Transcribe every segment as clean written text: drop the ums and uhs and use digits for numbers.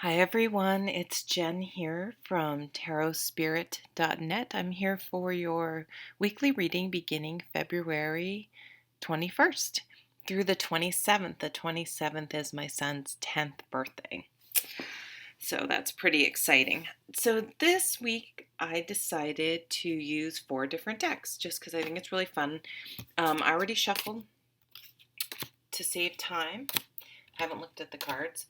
Hi everyone, it's Jen here from tarotspirit.net. I'm here for your weekly reading beginning February 21st through the 27th. The 27th is my son's 10th birthday. So that's pretty exciting. So this week I decided to use 4 different decks just because I think it's really fun. I already shuffled to save time. I haven't looked at the cards.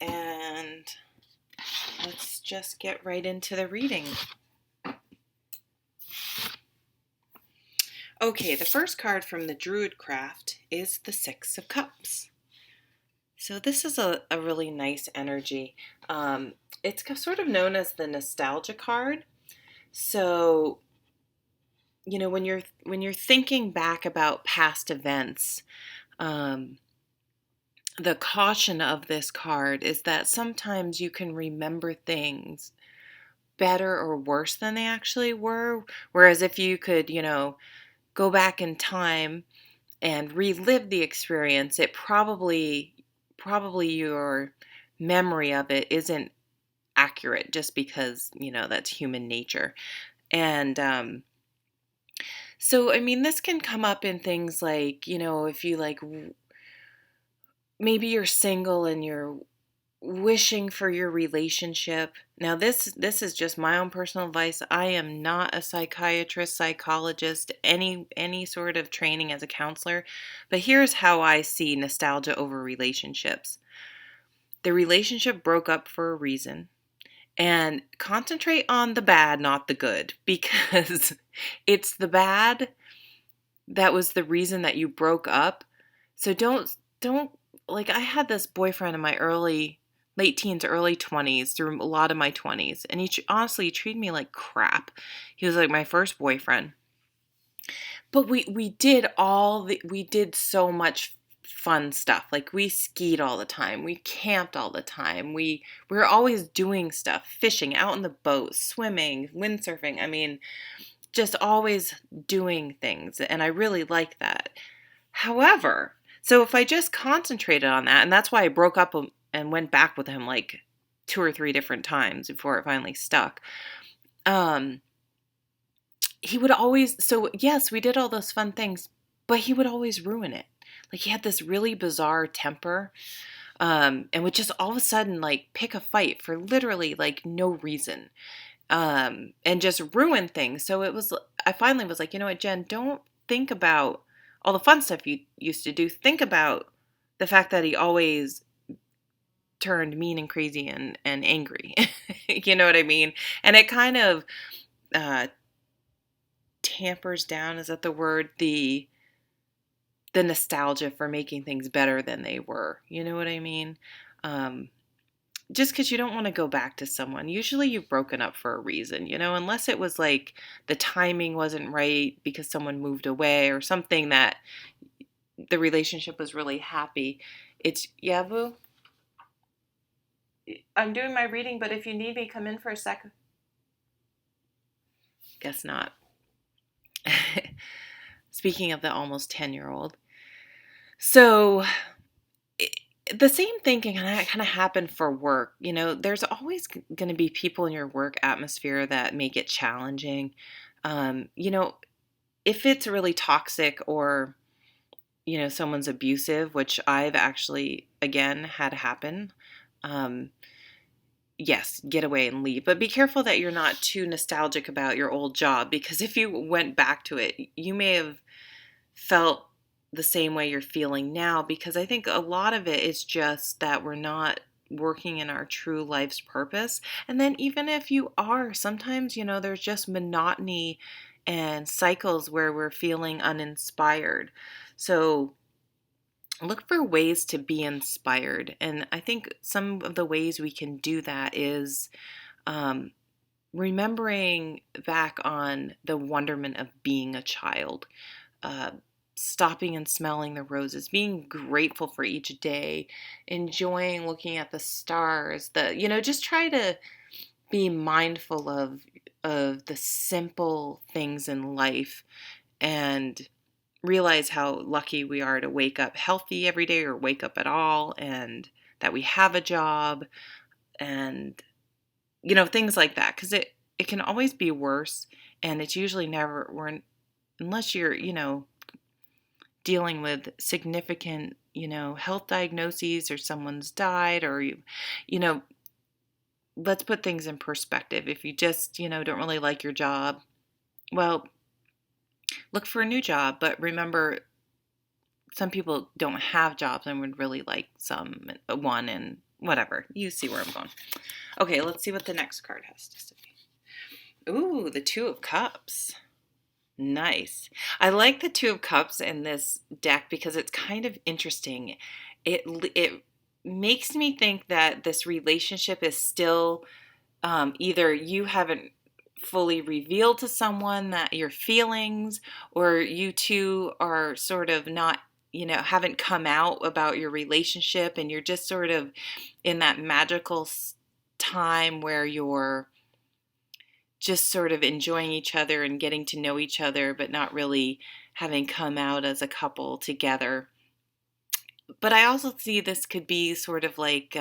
And let's just get right into the reading. Okay, the first card from the Druid craft is the Six of Cups. So this is a really nice energy. It's sort of known as the nostalgia card. So, when you're thinking back about past events, the caution of this card is that sometimes you can remember things better or worse than they actually were. Whereas if you could, go back in time and relive the experience, it probably your memory of it isn't accurate just because, that's human nature. And so, I mean, this can come up in things like, if you maybe you're single and you're wishing for your relationship. Now this is just my own personal advice. I am not a psychiatrist, psychologist, any sort of training as a counselor, but here's how I see nostalgia over relationships. The relationship broke up for a reason, and concentrate on the bad, not the good, because it's the bad that was the reason that you broke up. So don't like I had this boyfriend in my late teens, early 20s, through a lot of my 20s. And honestly treated me like crap. He was like my first boyfriend. But we did so much fun stuff. Like we skied all the time. We camped all the time. We were always doing stuff, fishing, out in the boat, swimming, windsurfing. I mean, just always doing things. And I really like that. However, so if I just concentrated on that, and that's why I broke up and went back with him like 2 or 3 different times before it finally stuck. He would always, so yes, we did all those fun things, but he would always ruin it. Like he had this really bizarre temper, and would just all of a sudden like pick a fight for literally like no reason, and just ruin things. So I finally was like, you know what, Jen, don't think about all the fun stuff you used to do. Think about the fact that he always turned mean and crazy and angry. You know what I mean? And it kind of uh, tampers down, is that the word? The nostalgia for making things better than they were. You know what I mean? Just because you don't want to go back to someone. Usually you've broken up for a reason, unless it was like the timing wasn't right because someone moved away or something that the relationship was really happy. It's, yeah, boo? I'm doing my reading, but if you need me, come in for a second. Guess not. Speaking of the almost 10-year-old. So the same thing can kind of happen for work. There's always going to be people in your work atmosphere that make it challenging. If it's really toxic or, someone's abusive, which I've actually, again, had happen. Yes, get away and leave. But be careful that you're not too nostalgic about your old job, because if you went back to it, you may have felt the same way you're feeling now, because I think a lot of it is just that we're not working in our true life's purpose. And then even if you are, sometimes, there's just monotony and cycles where we're feeling uninspired. So look for ways to be inspired. And I think some of the ways we can do that is remembering back on the wonderment of being a child, stopping and smelling the roses, being grateful for each day, enjoying looking at the stars, just try to be mindful of the simple things in life, and realize how lucky we are to wake up healthy every day or wake up at all, and that we have a job. and things like that, because it can always be worse, and it's usually never, unless you're dealing with significant health diagnoses, or someone's died, or you know let's put things in perspective. If you just don't really like your job, well, look for a new job. But remember, some people don't have jobs and would really like one, and whatever. You see where I'm going. Okay, let's see what the next card has to say. Ooh, the Two of Cups. Nice. I like the Two of Cups in this deck because it's kind of interesting. It makes me think that this relationship is still, either you haven't fully revealed to someone that your feelings, or you two are sort of not, haven't come out about your relationship, and you're just sort of in that magical time where you're just sort of enjoying each other and getting to know each other, but not really having come out as a couple together. But I also see this could be sort of like,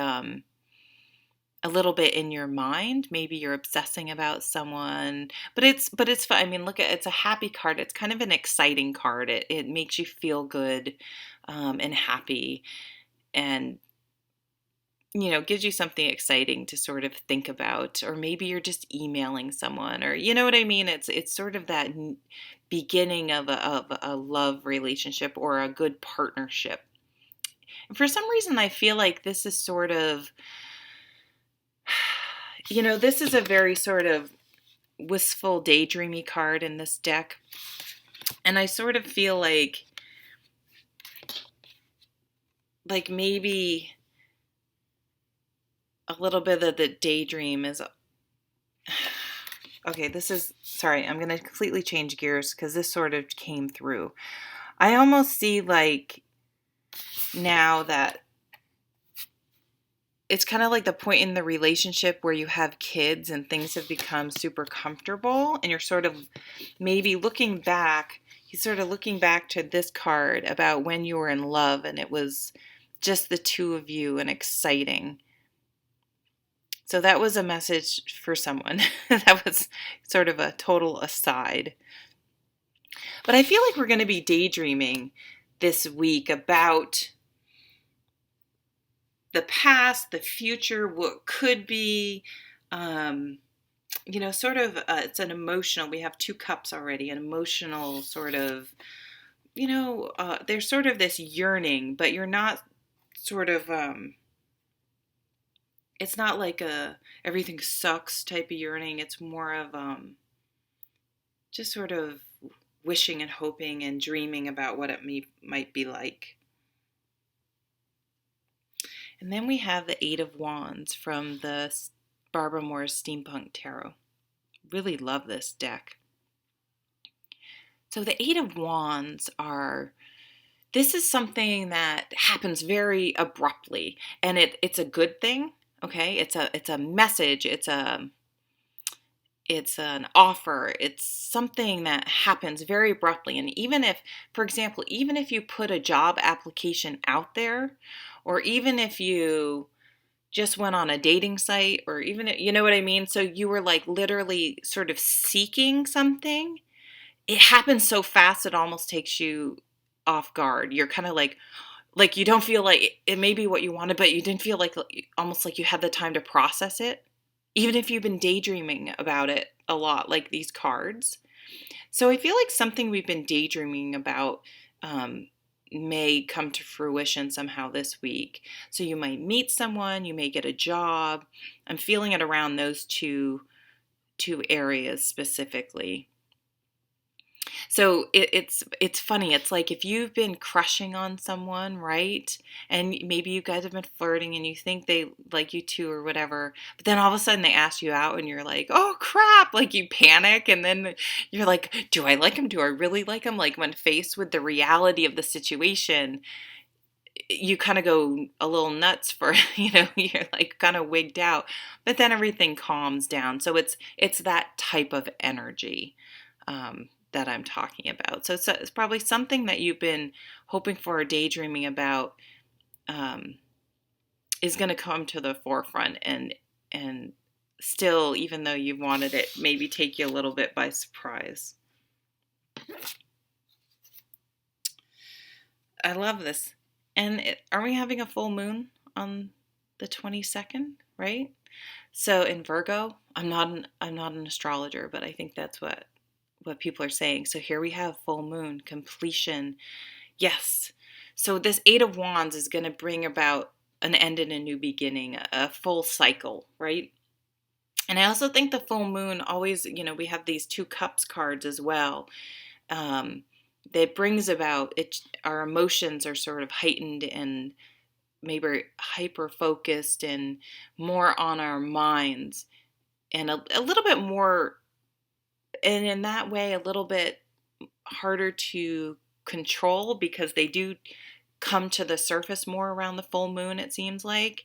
a little bit in your mind. Maybe you're obsessing about someone, but it's fun. I mean, look at, it's a happy card. It's kind of an exciting card. It makes you feel good, and happy, and gives you something exciting to sort of think about. Or maybe you're just emailing someone, or you know what I mean? It's sort of that beginning of a love relationship, or a good partnership. And for some reason, I feel like this is sort of, this is a very sort of wistful, daydreamy card in this deck. And I sort of feel like maybe a little bit of the daydream is, okay, sorry, I'm going to completely change gears because this sort of came through. I almost see like now that it's kind of like the point in the relationship where you have kids and things have become super comfortable, and you're sort of maybe looking back. He's sort of looking back to this card about when you were in love and it was just the two of you and exciting. So that was a message for someone. That was sort of a total aside. But I feel like we're going to be daydreaming this week about the past, the future, what could be, sort of, it's an emotional, we have two cups already, an emotional sort of, there's sort of this yearning, but you're not sort of, it's not like a everything sucks type of yearning. It's more of, just sort of wishing and hoping and dreaming about what it might be like. And then we have the Eight of Wands from the Barbara Moore's Steampunk Tarot. Really love this deck. So the Eight of Wands this is something that happens very abruptly, and it's a good thing, okay? It's a message, it's an offer, it's something that happens very abruptly. And even if, for example, even if you put a job application out there, or even if you just went on a dating site, or even, you know what I mean? So you were like literally sort of seeking something. It happens so fast, it almost takes you off guard. You're kind of like you don't feel like it may be what you wanted, but you didn't feel like, almost like you had the time to process it, even if you've been daydreaming about it a lot, like these cards. So I feel like something we've been daydreaming about, may come to fruition somehow this week. So you might meet someone, you may get a job. I'm feeling it around those two areas specifically. So it's funny. It's like if you've been crushing on someone, right? And maybe you guys have been flirting and you think they like you too or whatever, but then all of a sudden they ask you out and you're like, oh crap, like you panic, and then you're like, do I like him? Do I really like him? Like when faced with the reality of the situation, you kind of go a little nuts for, you're like kind of wigged out, but then everything calms down. So it's that type of energy, that I'm talking about. So it's probably something that you've been hoping for or daydreaming about, is going to come to the forefront, and and still, even though you wanted it, maybe take you a little bit by surprise. I love this. And are we having a full moon on the 22nd, right? So in Virgo, I'm not an astrologer, but I think that's what people are saying. So here we have full moon, completion. Yes. So this 8 of Wands is going to bring about an end and a new beginning, a full cycle, right? And I also think the full moon always, we have these 2 cups cards as well. That brings about it. Our emotions are sort of heightened and maybe hyper focused and more on our minds, and a little bit more, and in that way, a little bit harder to control because they do come to the surface more around the full moon, it seems like.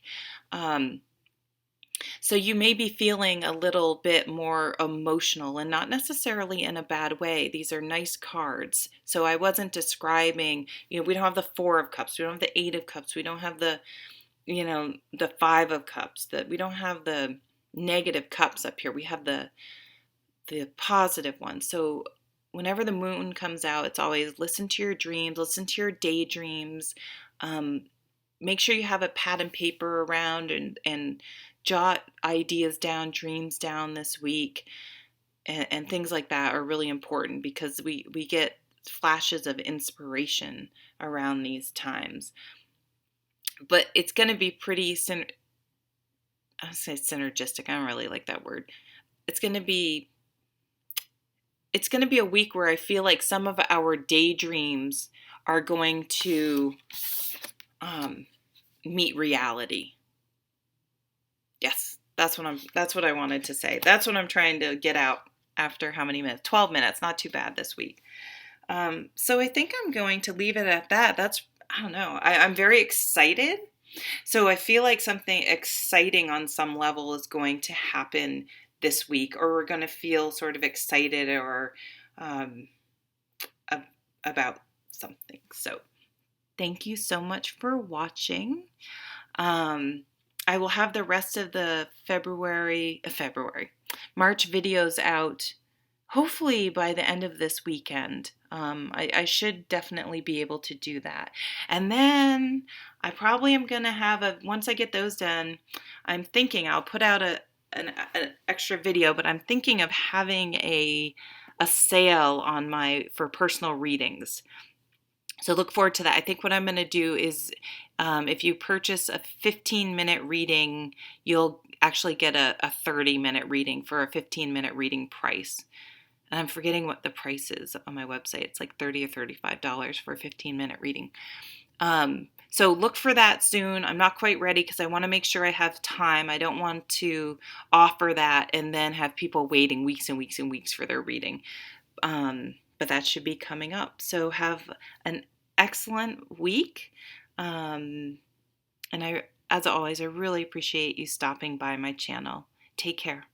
So you may be feeling a little bit more emotional, and not necessarily in a bad way. These are nice cards. So I wasn't describing, we don't have the 4 of Cups, we don't have the 8 of Cups, we don't have the, the 5 of Cups, that we don't have the negative cups up here. We have the positive ones. So whenever the moon comes out, it's always listen to your dreams, listen to your daydreams. Make sure you have a pad and paper around and jot ideas down, dreams down this week. And things like that are really important because we get flashes of inspiration around these times. But it's going to be pretty, I say synergistic. I don't really like that word. It's going to be a week where I feel like some of our daydreams are going to meet reality. Yes, that's what I wanted to say. That's what I'm trying to get out after how many minutes? 12 minutes, not too bad this week. So I think I'm going to leave it at that. I don't know. I'm very excited. So I feel like something exciting on some level is going to happen this week, or we're going to feel sort of excited or about something. So thank you so much for watching. I will have the rest of the March videos out hopefully by the end of this weekend. I should definitely be able to do that. And then I probably am going to once I get those done, I'm thinking I'll put out an extra video, but I'm thinking of having a sale for personal readings. So look forward to that. I think what I'm going to do is if you purchase a 15-minute reading, you'll actually get a 30-minute reading for a 15-minute reading price. And I'm forgetting what the price is on my website. It's like $30 or $35 for a 15-minute reading. So look for that soon. I'm not quite ready because I want to make sure I have time. I don't want to offer that and then have people waiting weeks and weeks and weeks for their reading. But that should be coming up. So have an excellent week. And as always, I really appreciate you stopping by my channel. Take care.